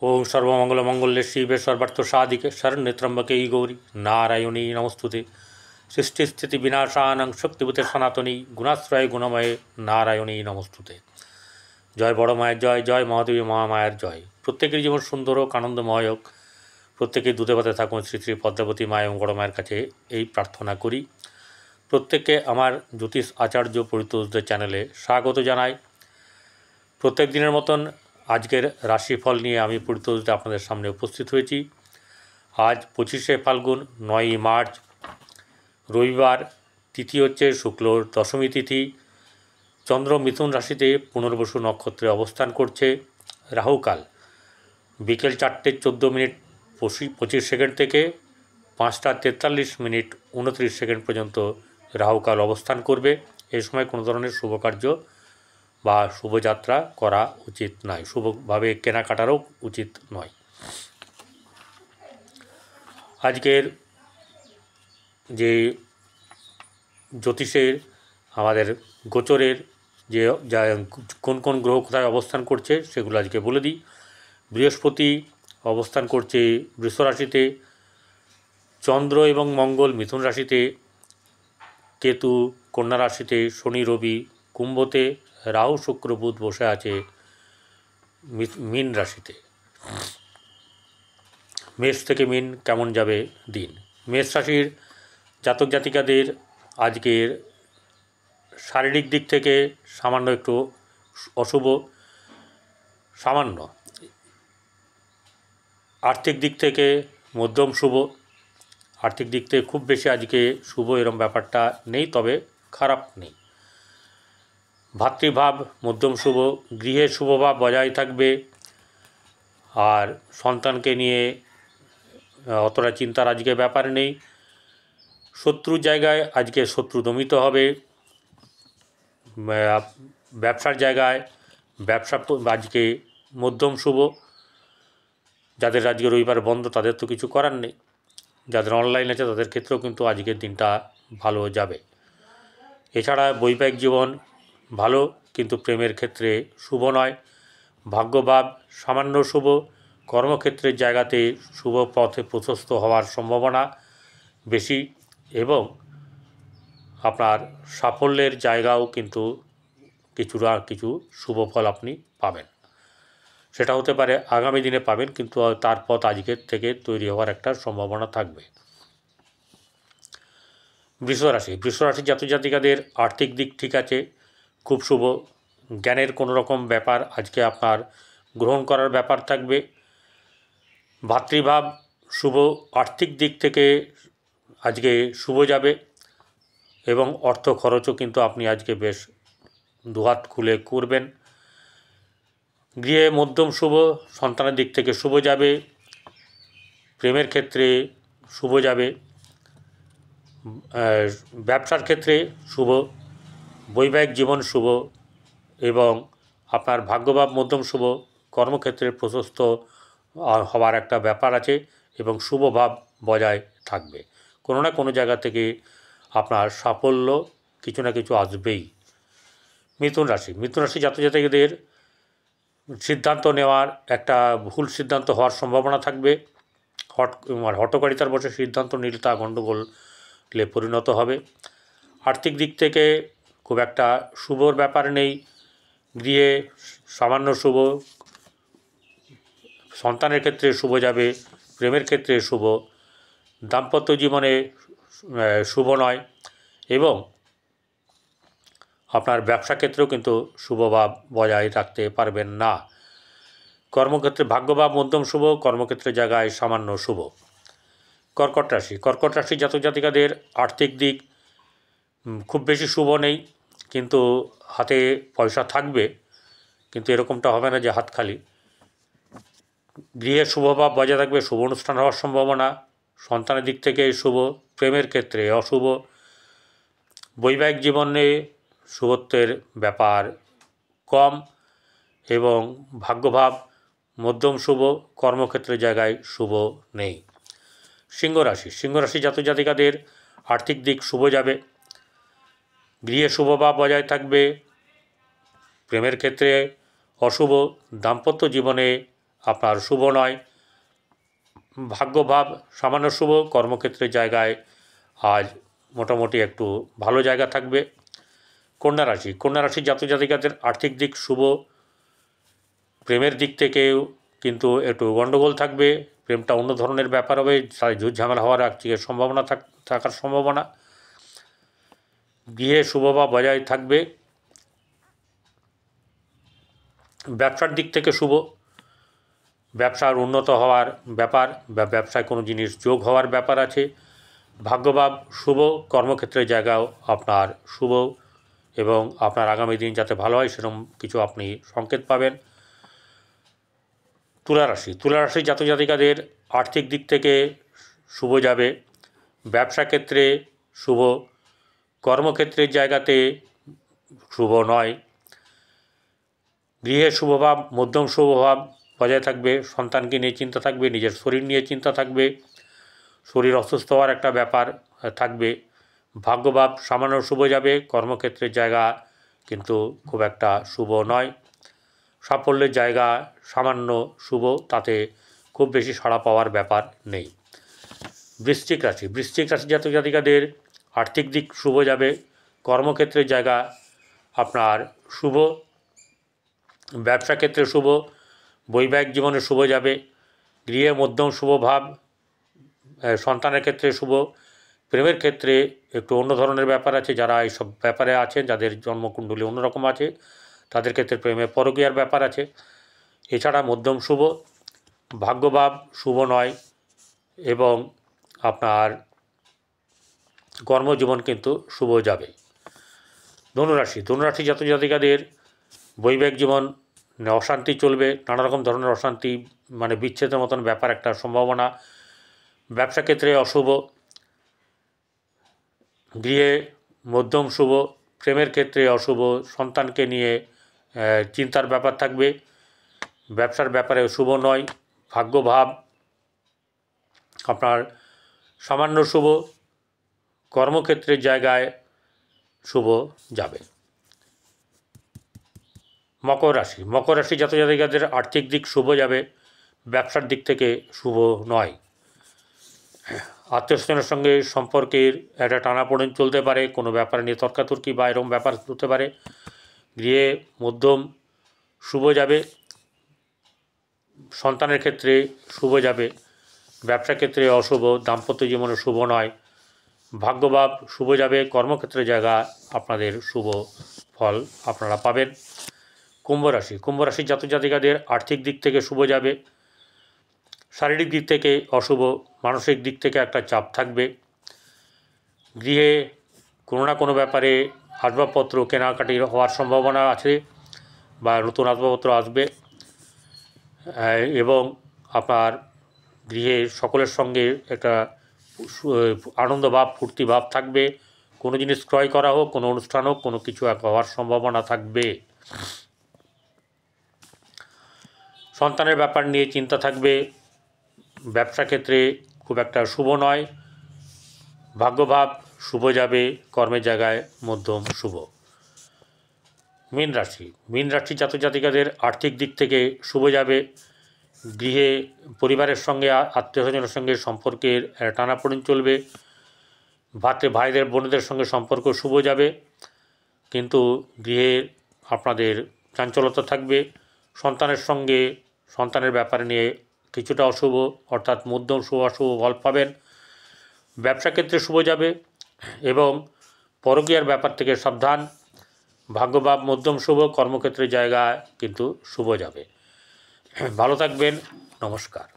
ओं सर्वमंगलमंगल्ये शिवे सर्वार्थसाधिके शरण्ये त्र्यंबके गौरी नारायणी नमस्तुते सृष्टिस्थितिविनाशानां शक्तिभूते सनातनी गुणाश्रय गुणमये नारायणी नमस्तुते। जय बड़ मायर जय, जय महादेवी महामायर जय। प्रत्येकेर जीवन सुंदर होक, आनंदमय होक, प्रत्येके दूधे भाते थाकुन श्री श्री पद्मावती माय এবং বড় মায়ের কাছে এই প্রার্থনা করি। প্রত্যেককে আমার জ্যোতিষ আচার্য পরিতোষদের চ্যানেলে স্বাগত জানাই। প্রত্যেক দিনের মতন আজকের রাশিফল নিয়ে আমি পরিতোষদা আপনাদের সামনে উপস্থিত হয়েছি। আজ 25শে ফাল্গুন 9ই মার্চ রবিবার, তিথি হচ্ছে শুক্ল দশমী তিথি। চন্দ্র মিথুন রাশিতে পুনর্বসু নক্ষত্রে অবস্থান করছে। রাহুকাল বিকেল 4টে 14 মিনিট 25 সেকেন্ড থেকে 5টা 43 মিনিট 29 সেকেন্ড পর্যন্ত রাহুকাল অবস্থান করবে। এই সময় কোনো ধরনের শুভকার্য বা শুভযাত্রা করা উচিত নয়, শুভভাবে কেনাকাটারও উচিত নয়। আজকের যে জ্যোতিষের আমাদের গোচরের যে কোন কোন গ্রহ কোথায় অবস্থান করছে সেগুলো আজকে বলে দিই। বৃহস্পতি অবস্থান করছে বৃষ রাশিতে, চন্দ্র এবং মঙ্গল মিথুন রাশিতে, কেতু কন্যা রাশিতে, শনি রবি কুম্ভতে, রাহু শুক্র বুধ বসে আছে মীন রাশিতে। মেষ থেকে মীন কেমন যাবে দিন? মেষ রাশির জাতক জাতিকাদের আজকের শারীরিক দিক থেকে সামান্য একটু অশুভ, সামান্য। আর্থিক দিক থেকে মধ্যম শুভ। আর্থিক দিক থেকে খুব বেশি আজকে শুভ এরম ব্যাপারটা নেই, তবে খারাপ নেই। ভাতৃভাব মধ্যম শুভ, গৃহে শুভভাব বজায় থাকবে। আর সন্তানকে নিয়ে অতটা চিন্তার আজকে ব্যাপার নেই। শত্রুর জায়গায় আজকে শত্রু দমিত হবে। ব্যবসার জায়গায় ব্যবসা আজকে মধ্যম শুভ। যাদের আজকে রবিবার বন্ধ তাদের তো কিছু করার নেই। যাদের অনলাইন আছে তাদের ক্ষেত্রেও কিন্তু আজকের দিনটা ভালো যাবে। এছাড়া বৈবাহিক জীবন ভালো, কিন্তু প্রেমের ক্ষেত্রে শুভ নয়। ভাগ্যভাব সামান্য শুভ। কর্মক্ষেত্রের জায়গাতে শুভ পথে প্রশস্ত হওয়ার সম্ভাবনা বেশি, এবং আপনার সাফল্যের জায়গাও কিন্তু কিছু শুভ ফল আপনি পাবেন। সেটা হতে পারে আগামী দিনে পাবেন, কিন্তু তার পথ আজকের থেকে তৈরি হওয়ার একটা সম্ভাবনা থাকবে। বৃষ রাশির জাতক জাতিকাদের আর্থিক দিক ঠিক আছে, খুব শুভ। জ্ঞানের কোনো রকম ব্যাপার আজকে আপনার গ্রহণ করার ব্যাপার থাকবে। ভাতৃভাব শুভ। আর্থিক দিক থেকে আজকে শুভ যাবে, এবং অর্থ খরচও কিন্তু আপনি আজকে বেশ দুহাত খুলে করবেন। গৃহে মধ্যম শুভ। সন্তানের দিক থেকে শুভ যাবে। প্রেমের ক্ষেত্রে শুভ যাবে। ব্যবসার ক্ষেত্রে শুভ। বৈবাহিক জীবন শুভ, এবং আপনার ভাগ্যভাব মধ্যম শুভ। কর্মক্ষেত্রে প্রশস্ত হওয়ার একটা ব্যাপার আছে, এবং শুভভাব বজায় থাকবে। কোনো না কোনো জায়গা থেকে আপনার সাফল্য কিছু না কিছু আসবেই। মিথুন রাশি জাতক জাতিকাদের সিদ্ধান্ত নেওয়ার একটা ভুল সিদ্ধান্ত হওয়ার সম্ভাবনা থাকবে। হঠকারিতার বসে সিদ্ধান্ত নিলে তা গণ্ডগোলে পরিণত হবে। আর্থিক দিক থেকে খুব একটা শুভর ব্যাপার নেই। গৃহে সামান্য শুভ। সন্তানের ক্ষেত্রে শুভ যাবে। প্রেমের ক্ষেত্রে শুভ। দাম্পত্য জীবনে শুভ নয়, এবং আপনার ব্যবসা ক্ষেত্রেও কিন্তু শুভভাব বজায় রাখতে পারবেন না। কর্মক্ষেত্রে ভাগ্যভাব মধ্যম শুভ। কর্মক্ষেত্রের জায়গায় সামান্য শুভ। কর্কট রাশি জাতক জাতিকাদের আর্থিক দিক খুব বেশি শুভ নেই, কিন্তু হাতে পয়সা থাকবে, কিন্তু এরকমটা হবে না যে হাত খালি। গৃহে শুভভাব বজায় থাকবে, শুভ অনুষ্ঠান হওয়ার সম্ভাবনা। সন্তানের দিক থেকে শুভ। প্রেমের ক্ষেত্রে অশুভ। বৈবাহিক জীবনে শুভত্বের ব্যাপার কম, এবং ভাগ্যভাব মধ্যম শুভ। কর্মক্ষেত্রের জায়গায় শুভ নেই। সিংহ রাশি জাতক জাতিকাদের আর্থিক দিক শুভ যাবে। গৃহে শুভভাব বজায় থাকবে। প্রেমের ক্ষেত্রে অশুভ। দাম্পত্য জীবনে আপনার শুভ নয়। ভাগ্যভাব সামান্য শুভ, কর্মক্ষেত্রের জায়গায় আজ মোটামুটি একটু ভালো জায়গা থাকবে। কন্যা রাশি, কন্যা রাশির জাতক জাতিকাদের আর্থিক দিক শুভ, প্রেমের দিক থেকেও কিন্তু একটু গণ্ডগোল থাকবে। প্রেমটা অন্য ধরনের ব্যাপার হবে, তাই ঝুট ঝামেলা হওয়ার আজকের সম্ভাবনা থাকার সম্ভাবনা। গৃহে শুভভাব বজায় থাকবে। ব্যবসার দিক থেকে শুভ, ব্যবসার উন্নত হওয়ার ব্যাপার বা ব্যবসায় কোনো জিনিস যোগ হওয়ার ব্যাপার আছে। ভাগ্যভাব শুভ, কর্মক্ষেত্রের জায়গাও আপনার শুভ এবং আপনার আগামী দিন যাতে ভালো হয় সেরকম কিছু আপনি সংকেত পাবেন। তুলা রাশি, তুলা রাশির জাতক জাতিকাদের আর্থিক দিক থেকে শুভ যাবে, ব্যবসা ক্ষেত্রে শুভ, কর্মক্ষেত্রের জায়গাতে শুভ নয়। গৃহে শুভভাব, মধ্যম শুভভাব বজায় থাকবে। সন্তানকে নিয়ে চিন্তা থাকবে, নিজের শরীর নিয়ে চিন্তা থাকবে, শরীর অসুস্থ হওয়ার একটা ব্যাপার থাকবে। ভাগ্যভাব সামান্য শুভ যাবে, কর্মক্ষেত্রের জায়গা কিন্তু খুব একটা শুভ নয়। সাফল্যের জায়গা সামান্য শুভ, তাতে খুব বেশি সাড়া পাওয়ার ব্যাপার নেই। বৃশ্চিক রাশি, বৃশ্চিক রাশি জাতক জাতিকাদের আর্থিক দিক শুভ যাবে, কর্মক্ষেত্রের জায়গা আপনার শুভ, ব্যবসা ক্ষেত্রে শুভ, বৈবাহিক জীবনে শুভ যাবে। গৃহে মধ্যম শুভ ভাব, সন্তানের ক্ষেত্রে শুভ, প্রেমের ক্ষেত্রে একটু অন্য ধরনের ব্যাপার আছে। যারা এইসব ব্যাপারে আছেন, যাদের জন্মকুণ্ডলী অন্যরকম আছে, তাদের ক্ষেত্রে প্রেমে পরকীয়ার ব্যাপার আছে। এছাড়া মধ্যম শুভ, ভাগ্যভাব শুভ নয় এবং আপনার কর্মজীবন কিন্তু শুভ যাবে। ধনুরাশি, ধনুরাশি জাতক জাতিকাদের বৈবাহিক জীবন অশান্তি চলবে, নানা রকম ধরনের অশান্তি মানে বিচ্ছেদের মতন ব্যাপার একটা সম্ভাবনা। ব্যবসা ক্ষেত্রে অশুভ, গৃহে মধ্যম শুভ, প্রেমের ক্ষেত্রে অশুভ, সন্তানকে নিয়ে চিন্তার ব্যাপার থাকবে, ব্যবসার ব্যাপারে শুভ নয়। ভাগ্যভাব আপনার সামান্য শুভ, কর্মক্ষেত্রের জায়গায় শুভ যাবে। মকর রাশি, মকর রাশি জাতক জাতিকাদের আর্থিক দিক শুভ যাবে, ব্যবসার দিক থেকে শুভ নয়। আত্মীয়স্বজনের সঙ্গে সম্পর্কের একটা টানাপোড়েন চলতে পারে, কোনো ব্যাপার নিয়ে তর্কাতর্কি বা এরকম ব্যাপার হতে পারে। গৃহে মধ্যম শুভ যাবে, সন্তানের ক্ষেত্রে শুভ যাবে, ব্যবসা ক্ষেত্রে অশুভ, দাম্পত্য জীবনে শুভ নয়। ভাগ্যভাব শুভ যাবে, কর্মক্ষেত্রের জায়গা আপনাদের শুভ ফল আপনারা পাবেন। কুম্ভ রাশি, কুম্ভ রাশির জাতক জাতিকাদের আর্থিক দিক থেকে শুভ যাবে, শারীরিক দিক থেকে অশুভ, মানসিক দিক থেকে একটা চাপ থাকবে। গৃহে কোনো না কোনো ব্যাপারে আসবাবপত্র কেনাকাটি হওয়ার সম্ভাবনা আছে বা নতুন আসবাবপত্র আসবে এবং আপনার গৃহে সকলের সঙ্গে একটা আনন্দভাব ফুর্তিভাব থাকবে। কোনো জিনিস ক্রয় করা হোক, কোনো অনুষ্ঠান হোক, কোনো কিছু এক হওয়ার সম্ভাবনা থাকবে। সন্তানের ব্যাপার নিয়ে চিন্তা থাকবে, ব্যবসা ক্ষেত্রে খুব একটা শুভ নয়। ভাগ্যভাব শুভ যাবে, কর্মের জায়গায় মধ্যম শুভ। মীন রাশি, মীন রাশি জাতক জাতিকাদের আর্থিক দিক থেকে শুভ যাবে, গৃহে পরিবারের সঙ্গে আত্মীয় স্বজনের সঙ্গে সম্পর্কের টানাপোড়েন চলবে। ভাইদের বোনদের সঙ্গে সম্পর্ক শুভ যাবে, কিন্তু গৃহে আপনাদের চাঞ্চলতা থাকবে। সন্তানের সঙ্গে সন্তানের ব্যাপারে নিয়ে কিছুটা অশুভ, অর্থাৎ মধ্যম শুভ অশুভ ফল পাবেন। ব্যবসা ক্ষেত্রে শুভ যাবে এবং পরকীয়ার ব্যাপার থেকে সাবধান। ভাগ্যভাব মধ্যম শুভ, কর্মক্ষেত্রের জায়গা কিন্তু শুভ যাবে। ভালো থাকবেন, নমস্কার।